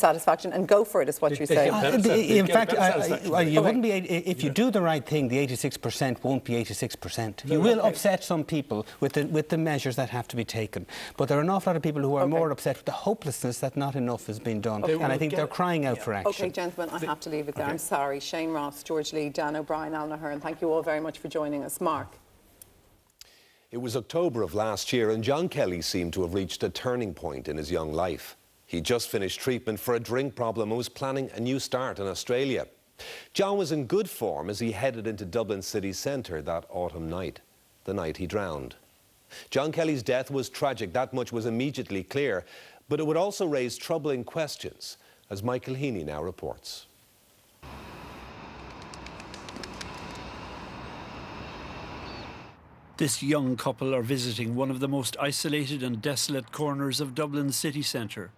satisfaction and go for it, is what you're saying. In fact, you wouldn't be, if you do the right thing, the 86% won't be 86%. You will upset some people with the measures that have to be taken. But there are an awful lot of people who are more upset with the hopelessness that not enough has been done. And I think they're crying out for action. OK, gentlemen, I have to leave it there. I'm sorry. Shane Ross, George Lee, Dan O'Brien, Alan Ahern, thank you all very much for joining us. Mark. It was October of last year and John Kelly seemed to have reached a turning point in his young life. He just finished treatment for a drink problem and was planning a new start in Australia. John was in good form as he headed into Dublin city centre that autumn night, the night he drowned. John Kelly's death was tragic, that much was immediately clear, but it would also raise troubling questions, as Michael Heaney now reports. This young couple are visiting one of the most isolated and desolate corners of Dublin city centre.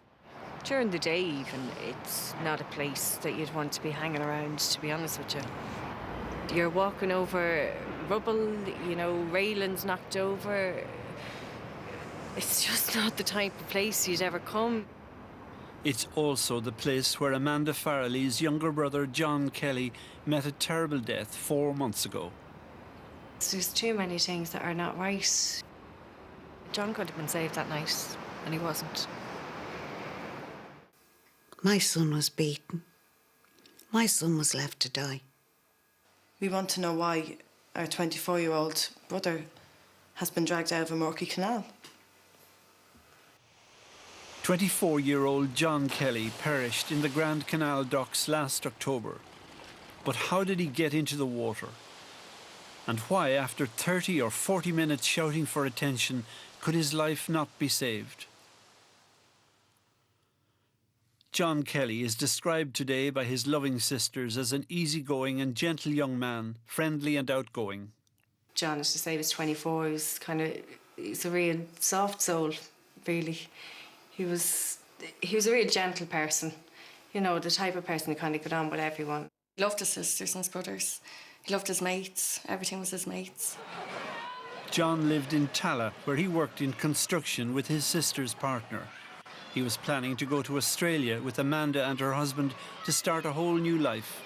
During the day even, it's not a place that you'd want to be hanging around, to be honest with you. You're walking over rubble, you know, railings knocked over. It's just not the type of place you'd ever come. It's also the place where Amanda Farrelly's younger brother John Kelly met a terrible death 4 months ago. There's too many things that are not right. John could have been saved that night, and he wasn't. My son was beaten. My son was left to die. We want to know why our 24-year-old brother has been dragged out of a murky canal. 24-year-old John Kelly perished in the Grand Canal docks last October. But how did he get into the water? And why, after 30 or 40 minutes shouting for attention, could his life not be saved? John Kelly is described today by his loving sisters as an easygoing and gentle young man, friendly and outgoing. John, as to say, was 24. He's a real soft soul, really. He was a real gentle person. You know, the type of person who kind of got on with everyone. He loved his sisters and his brothers. He loved his mates. Everything was his mates. John lived in Tallaght, where he worked in construction with his sister's partner. He was planning to go to Australia with Amanda and her husband to start a whole new life.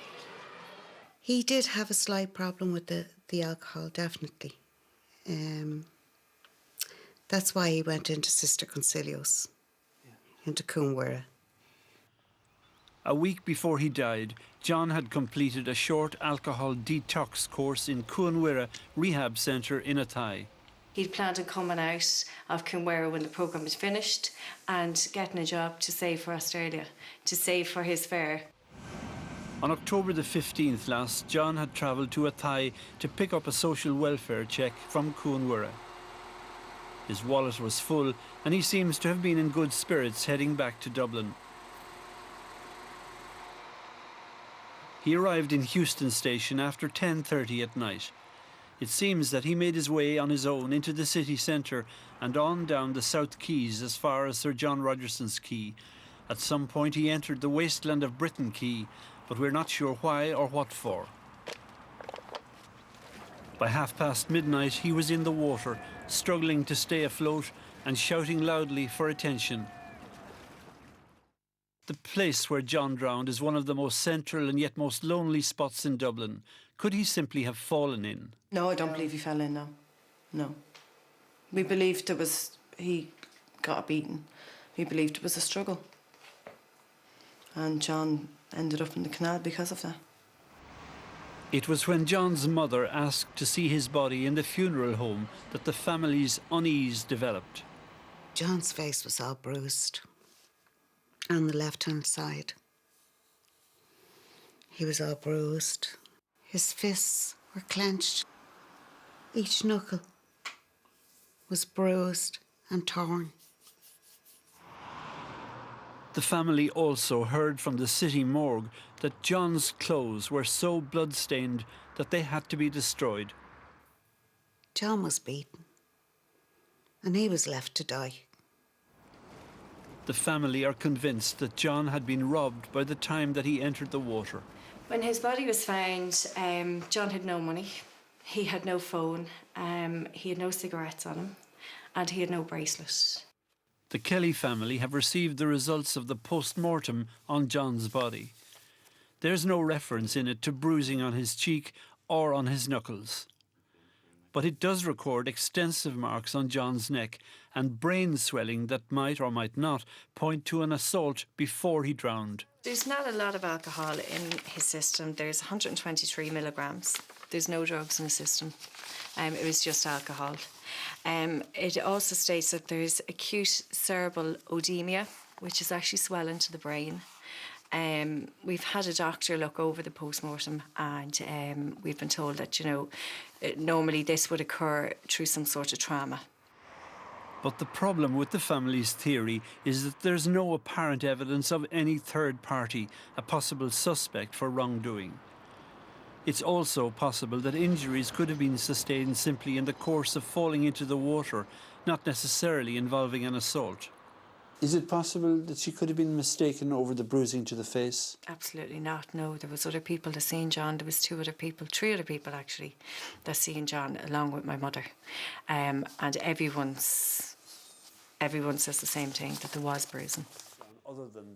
He did have a slight problem with the alcohol, definitely. That's why he went into Sister Concilios, into Coonawarra. A week before he died, John had completed a short alcohol detox course in Coonawarra Rehab Centre in Athy. He'd planned on coming out of Coonawarra when the programme was finished and getting a job to save for Australia, to save for his fare. On October the 15th last, John had travelled to Athy to pick up a social welfare cheque from Coonawarra. His wallet was full and he seems to have been in good spirits heading back to Dublin. He arrived in Heuston Station after 10:30 at night. It seems that he made his way on his own into the city centre and on down the South Quays as far as Sir John Rogerson's Quay. At some point he entered the wasteland of Britain Quay, but we're not sure why or what for. By midnight he was in the water, struggling to stay afloat and shouting loudly for attention. The place where John drowned is one of the most central and yet most lonely spots in Dublin. Could he simply have fallen in? No, I don't believe he fell in, no. No. We believed he got beaten. We believed it was a struggle. And John ended up in the canal because of that. It was when John's mother asked to see his body in the funeral home that the family's unease developed. John's face was all bruised on the left-hand side. He was all bruised. His fists were clenched. Each knuckle was bruised and torn. The family also heard from the city morgue that John's clothes were so blood-stained that they had to be destroyed. John was beaten, and he was left to die. The family are convinced that John had been robbed by the time that he entered the water. When his body was found, John had no money, he had no phone, he had no cigarettes on him, and he had no bracelet. The Kelly family have received the results of the post-mortem on John's body. There's no reference in it to bruising on his cheek or on his knuckles. But it does record extensive marks on John's neck and brain swelling that might or might not point to an assault before he drowned. There's not a lot of alcohol in his system. There's 123 milligrams. There's no drugs in the system. It was just alcohol. It also states that there's acute cerebral edema, which is actually swelling to the brain. We've had a doctor look over the post-mortem, and we've been told that, normally this would occur through some sort of trauma. But the problem with the family's theory is that there's no apparent evidence of any third party, a possible suspect for wrongdoing. It's also possible that injuries could have been sustained simply in the course of falling into the water, not necessarily involving an assault. Is it possible that she could have been mistaken over the bruising to the face? Absolutely not, no. There was other people that seen John. There was three other people actually, that seen John along with my mother. And everyone says the same thing, that there was bruising.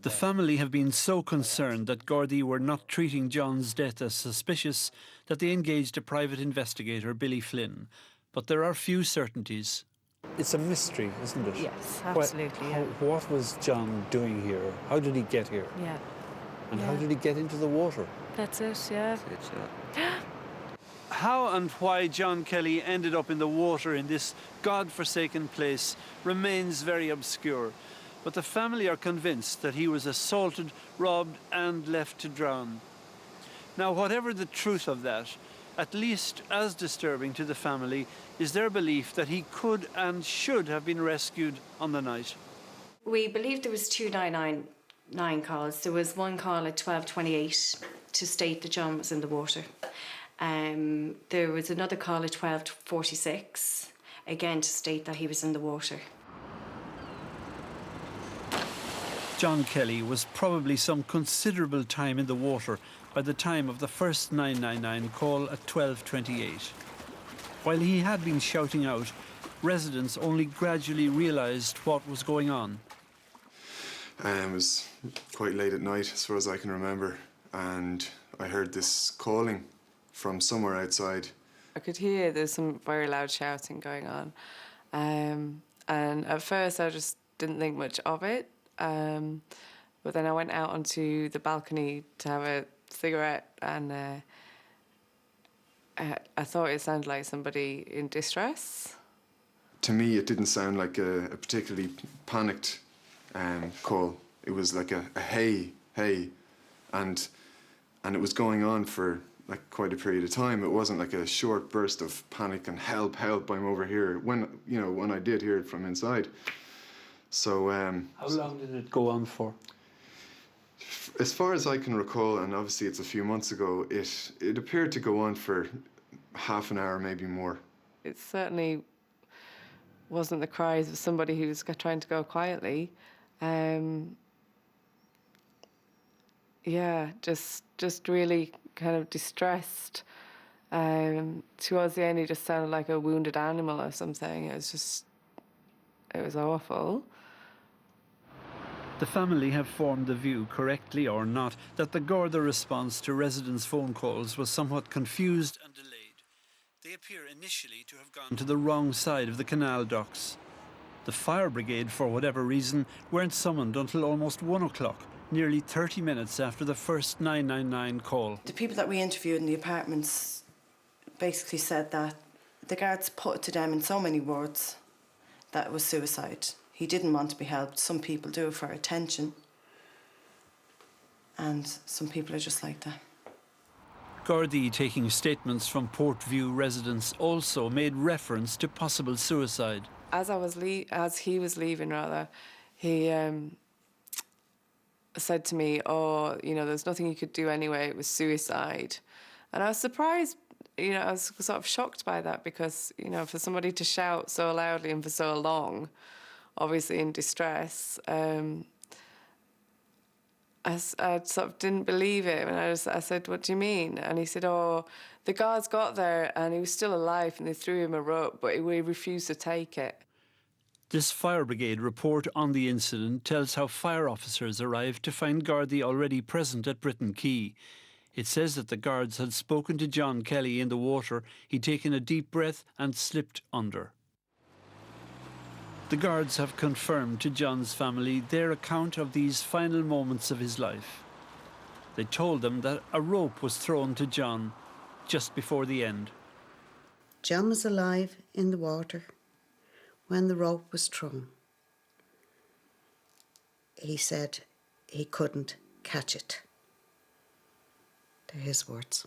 The family have been so concerned that Gardaí were not treating John's death as suspicious that they engaged a private investigator, Billy Flynn. But there are few certainties. It's a mystery, isn't it? Yes, absolutely. What was John doing here? How did he get here? Yeah. And how did he get into the water? That's it, yeah. How and why John Kelly ended up in the water in this God-forsaken place remains very obscure. But the family are convinced that he was assaulted, robbed and left to drown. Now, whatever the truth of that, at least as disturbing to the family is their belief that he could and should have been rescued on the night. We believe there was 2 999 calls. There was one call at 12:28 to state that John was in the water. There was another call at 12:46, again to state that he was in the water. John Kelly was probably some considerable time in the water by the time of the first 999 call at 12:28. While he had been shouting out, residents only gradually realised what was going on. It was quite late at night, as far as I can remember, and I heard this calling from somewhere outside. I could hear there's some very loud shouting going on, and at first I just didn't think much of it. But then I went out onto the balcony to have a cigarette, and I thought it sounded like somebody in distress. To me, it didn't sound like a particularly panicked call. It was like a hey, and it was going on for like quite a period of time. It wasn't like a short burst of panic and help, I'm over here. When I did hear it from inside. So how long did it go on for? As far as I can recall, and obviously it's a few months ago, it appeared to go on for half an hour, maybe more. It certainly wasn't the cries of somebody who's trying to go quietly. Just really kind of distressed. Towards the end, he just sounded like a wounded animal or something. It was awful. The family have formed the view, correctly or not, that the Garda response to residents' phone calls was somewhat confused and delayed. They appear initially to have gone to the wrong side of the canal docks. The fire brigade, for whatever reason, weren't summoned until almost 1 o'clock, nearly 30 minutes after the first 999 call. The people that we interviewed in the apartments basically said that the guards put it to them in so many words that it was suicide. He didn't want to be helped. Some people do it for attention. And some people are just like that. Gardaí, taking statements from Portview residents, also made reference to possible suicide. As he was leaving, he said to me, there's nothing you could do anyway, it was suicide. And I was surprised, I was sort of shocked by that because, for somebody to shout so loudly and for so long, obviously in distress, I sort of didn't believe it. And I said, what do you mean? And he said, the guards got there and he was still alive and they threw him a rope, but he refused to take it. This fire brigade report on the incident tells how fire officers arrived to find Gardaí already present at Britton Quay. It says that the guards had spoken to John Kelly in the water. He'd taken a deep breath and slipped under. The guards have confirmed to John's family their account of these final moments of his life. They told them that a rope was thrown to John just before the end. John was alive in the water when the rope was thrown. He said he couldn't catch it. They're his words.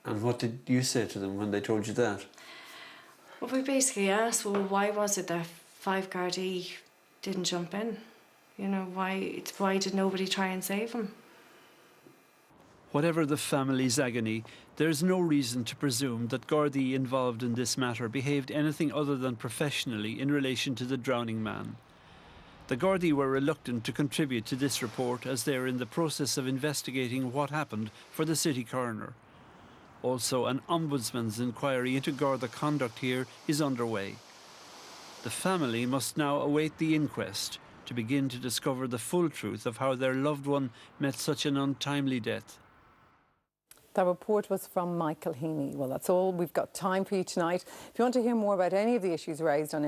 And what did you say to them when they told you that? Well, we basically asked, well, why was it that 5 Gardaí didn't jump in? You know, why did nobody try and save him? Whatever the family's agony, there's no reason to presume that Gardaí involved in this matter behaved anything other than professionally in relation to the drowning man. The Gardaí were reluctant to contribute to this report as they are in the process of investigating what happened for the city coroner. Also, an ombudsman's inquiry into Garda conduct here is underway. The family must now await the inquest to begin to discover the full truth of how their loved one met such an untimely death. That report was from Michael Heaney. Well, that's all we've got time for you tonight. If you want to hear more about any of the issues raised on